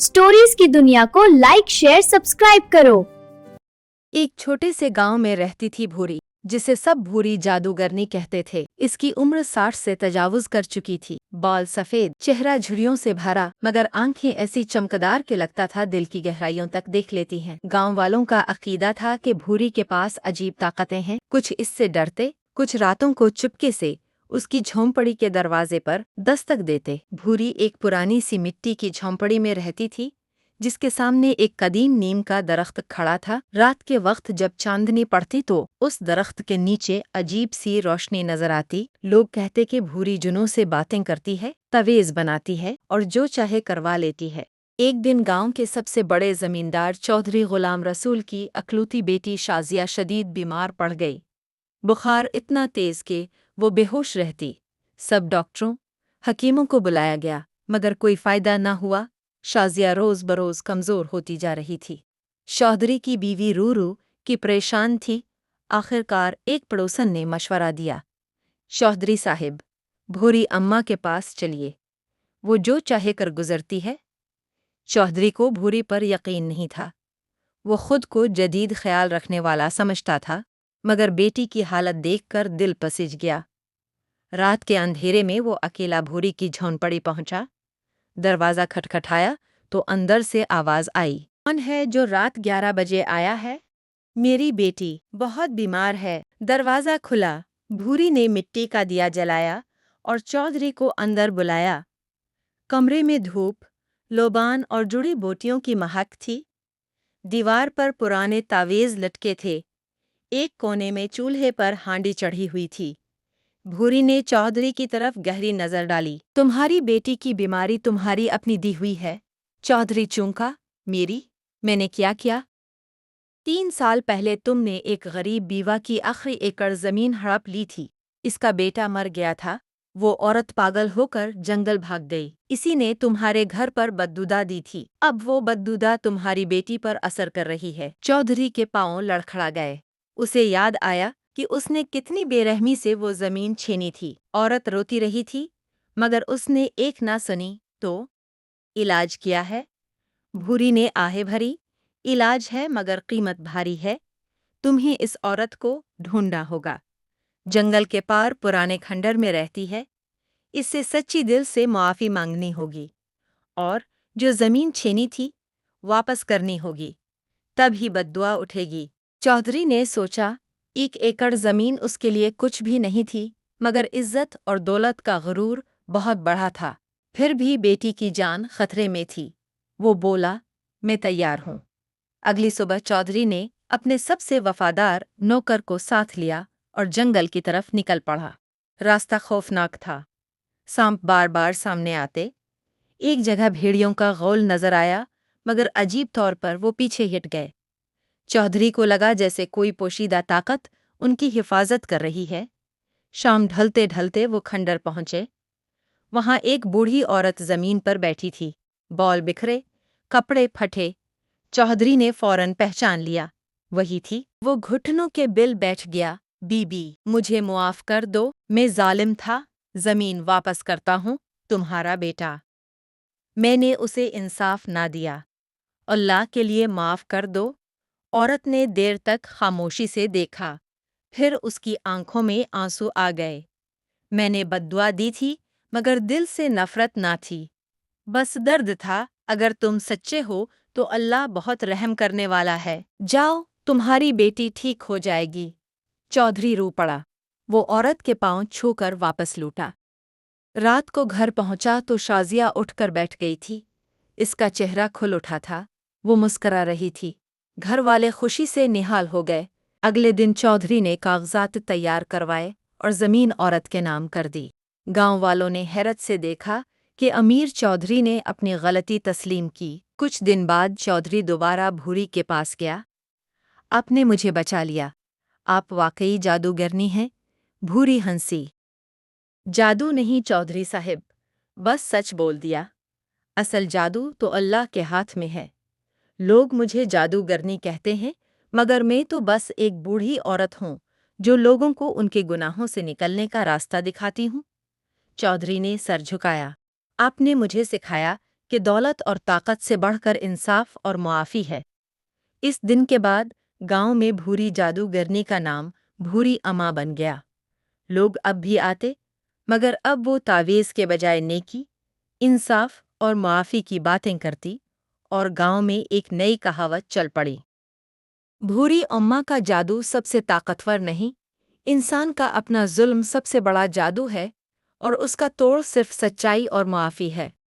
Stories की दुनिया को लाइक शेयर सब्सक्राइब करो। एक छोटे से गांव में रहती थी भूरी, जिसे सब भूरी जादूगरनी कहते थे। इसकी उम्र 60 से तजावुज कर चुकी थी। बाल सफेद, चेहरा झुर्रियों से भरा, मगर आंखें ऐसी चमकदार कि लगता था दिल की गहराइयों तक देख लेती हैं। गांव वालों का अकीदा था कि भूरी के पास अजीब ताकतें हैं। कुछ इससे डरते, कुछ रातों को चुपके से उसकी झोंपड़ी के दरवाजे पर दस्तक देते। भूरी एक पुरानी सी मिट्टी की झोंपड़ी में रहती थी, जिसके सामने एक कदीम नीम का दरख्त खड़ा था। रात के वक्त जब चांदनी पड़ती तो उस दरख्त के नीचे अजीब सी रोशनी नजर आती। लोग कहते कि भूरी जुनों से बातें करती है, तवीज़ बनाती है और जो चाहे करवा लेती है। एक दिन गांव के सबसे बड़े जमींदार चौधरी गुलाम रसूल की अकलूती बेटी शाजिया शदीद बीमार पड़ गई। बुखार इतना तेज कि वो बेहोश रहती। सब डॉक्टरों, हकीमों को बुलाया गया, मगर कोई फायदा न हुआ। शाजिया रोज बरोज कमजोर होती जा रही थी। चौधरी की बीवी रूरू की परेशान थी। आखिरकार एक पड़ोसन ने मशवरा दिया, चौधरी साहिब, भूरी अम्मा के पास चलिए, वो जो चाहे कर गुजरती है। चौधरी को भूरी पर यकीन नहीं था। वो खुद को जदीद ख्याल रखने वाला समझता था, मगर बेटी की हालत देखकर दिल पसिज गया। रात के अंधेरे में वो अकेला भूरी की झोंपड़ी पहुंचा। दरवाज़ा खटखटाया तो अंदर से आवाज़ आई, कौन है जो रात 11 बजे आया है? मेरी बेटी बहुत बीमार है। दरवाज़ा खुला। भूरी ने मिट्टी का दिया जलाया और चौधरी को अंदर बुलाया। कमरे में धूप, लोबान और जुड़ी बोटियों की महक थी। दीवार पर पुराने तावीज़ लटके थे। एक कोने में चूल्हे पर हांडी चढ़ी हुई थी। भूरी ने चौधरी की तरफ गहरी नजर डाली। तुम्हारी बेटी की बीमारी तुम्हारी अपनी दी हुई है। चौधरी चूंका, मेरी? मैंने क्या किया? 3 साल पहले तुमने एक गरीब बीवा की आखिरी एकड़ जमीन हड़प ली थी। इसका बेटा मर गया था। वो औरत पागल होकर जंगल भाग गई। इसी ने तुम्हारे घर पर बददुआ दी थी। अब वो बददुआ तुम्हारी बेटी पर असर कर रही है। चौधरी के पांव लड़खड़ा गए। उसे याद आया कि उसने कितनी बेरहमी से वो जमीन छीनी थी। औरत रोती रही थी, मगर उसने एक ना सुनी। तो इलाज किया है? भूरी ने आहें भरी। इलाज है, मगर कीमत भारी है। तुम्हें इस औरत को ढूंढना होगा। जंगल के पार पुराने खंडर में रहती है। इससे सच्ची दिल से मुआफ़ी मांगनी होगी और जो जमीन छीनी थी वापस करनी होगी, तब ही बद्दुआ उठेगी। चौधरी ने सोचा, 1 एकड़ जमीन उसके लिए कुछ भी नहीं थी, मगर इज्जत और दौलत का गुरूर बहुत बड़ा था। फिर भी बेटी की जान खतरे में थी। वो बोला, मैं तैयार हूँ। अगली सुबह चौधरी ने अपने सबसे वफादार नौकर को साथ लिया और जंगल की तरफ निकल पड़ा। रास्ता खौफनाक था। सांप बार बार सामने आते। एक जगह भेड़ियों का गौल नजर आया, मगर अजीब तौर पर वो पीछे हट गए। चौधरी को लगा जैसे कोई पोशीदा ताकत उनकी हिफाजत कर रही है। शाम ढलते ढलते वो खंडर पहुंचे। वहां एक बूढ़ी औरत जमीन पर बैठी थी, बाल बिखरे, कपड़े फटे। चौधरी ने फौरन पहचान लिया, वही थी। वो घुटनों के बिल बैठ गया। बीबी, मुझे मुआफ कर दो, मैं जालिम था। जमीन वापस करता हूँ। तुम्हारा बेटा, मैंने उसे इंसाफ ना दिया। अल्लाह के लिए माफ कर दो। औरत ने देर तक खामोशी से देखा, फिर उसकी आंखों में आंसू आ गए। मैंने बद्दुआ दी थी, मगर दिल से नफरत ना थी, बस दर्द था। अगर तुम सच्चे हो तो अल्लाह बहुत रहम करने वाला है। जाओ, तुम्हारी बेटी ठीक हो जाएगी। चौधरी रो पड़ा। वो औरत के पांव छूकर वापस लौटा। रात को घर पहुंचा तो शाजिया उठकर बैठ गई थी। इसका चेहरा खुल उठा था। वो मुस्करा रही थी। घर वाले खुशी से निहाल हो गए। अगले दिन चौधरी ने कागजात तैयार करवाए और जमीन औरत के नाम कर दी। गांव वालों ने हैरत से देखा कि अमीर चौधरी ने अपनी गलती तस्लीम की। कुछ दिन बाद चौधरी दोबारा भूरी के पास गया। आपने मुझे बचा लिया। आप वाकई जादूगरनी हैं। भूरी हंसी। जादू नहीं चौधरी साहब, बस सच बोल दिया। असल जादू तो अल्लाह के हाथ में है। लोग मुझे जादूगरनी कहते हैं, मगर मैं तो बस एक बूढ़ी औरत हूँ जो लोगों को उनके गुनाहों से निकलने का रास्ता दिखाती हूँ। चौधरी ने सर झुकाया। आपने मुझे सिखाया کہ دولت اور طاقت سے بڑھ کر انصاف اور معافی ہے۔ اس دن کے بعد گاؤں میں بھوری جادوگرنی کا نام بھوری اماں بن گیا۔ لوگ اب بھی آتے، مگر اب وہ تعویذ کے بجائے نیکی، انصاف اور معافی کی باتیں کرتی، اور گاؤں میں ایک نئی کہاوت چل پڑی: بھوری اماں کا جادو سب سے طاقتور نہیں، انسان کا اپنا ظلم سب سے بڑا جادو ہے، اور اس کا توڑ صرف سچائی اور معافی ہے۔